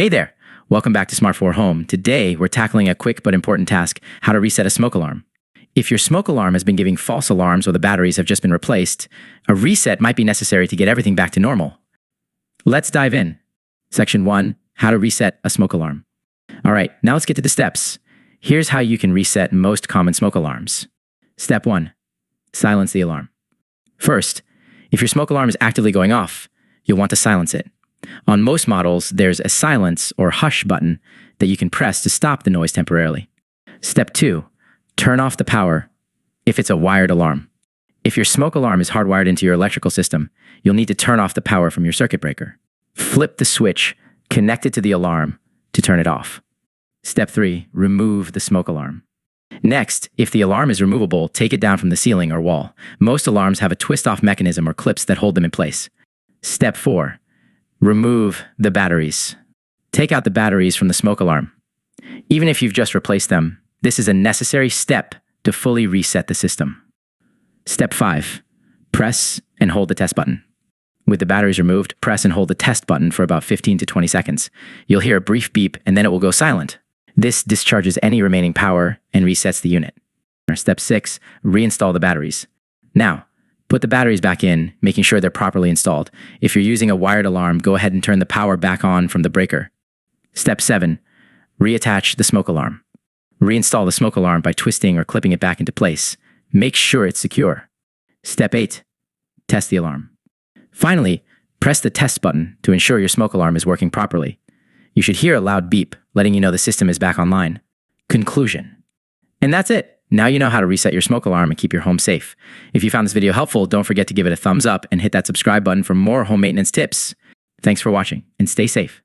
Hey there! Welcome back to Smart 4 Home. Today, we're tackling a quick but important task, how to reset a smoke alarm. If your smoke alarm has been giving false alarms or the batteries have just been replaced, a reset might be necessary to get everything back to normal. Let's dive in. Section 1, how to reset a smoke alarm. All right, now let's get to the steps. Here's how you can reset most common smoke alarms. Step 1, silence the alarm. First, if your smoke alarm is actively going off, you'll want to silence it. On most models, there's a silence or hush button that you can press to stop the noise temporarily. Step 2, turn off the power if it's a wired alarm. If your smoke alarm is hardwired into your electrical system, you'll need to turn off the power from your circuit breaker. Flip the switch connected to the alarm to turn it off. Step 3, remove the smoke alarm. Next, if the alarm is removable, take it down from the ceiling or wall. Most alarms have a twist-off mechanism or clips that hold them in place. Step 4, remove the batteries. Take out the batteries from the smoke alarm. Even if you've just replaced them, this is a necessary step to fully reset the system. Step 5, press and hold the test button. With the batteries removed, press and hold the test button for about 15 to 20 seconds. You'll hear a brief beep and then it will go silent. This discharges any remaining power and resets the unit. Step 6, reinstall the batteries. Now, put the batteries back in, making sure they're properly installed. If you're using a wired alarm, go ahead and turn the power back on from the breaker. Step 7, reattach the smoke alarm. Reinstall the smoke alarm by twisting or clipping it back into place. Make sure it's secure. Step 8, test the alarm. Finally, press the test button to ensure your smoke alarm is working properly. You should hear a loud beep, letting you know the system is back online. Conclusion. And that's it. Now you know how to reset your smoke alarm and keep your home safe. If you found this video helpful, don't forget to give it a thumbs up and hit that subscribe button for more home maintenance tips. Thanks for watching and stay safe.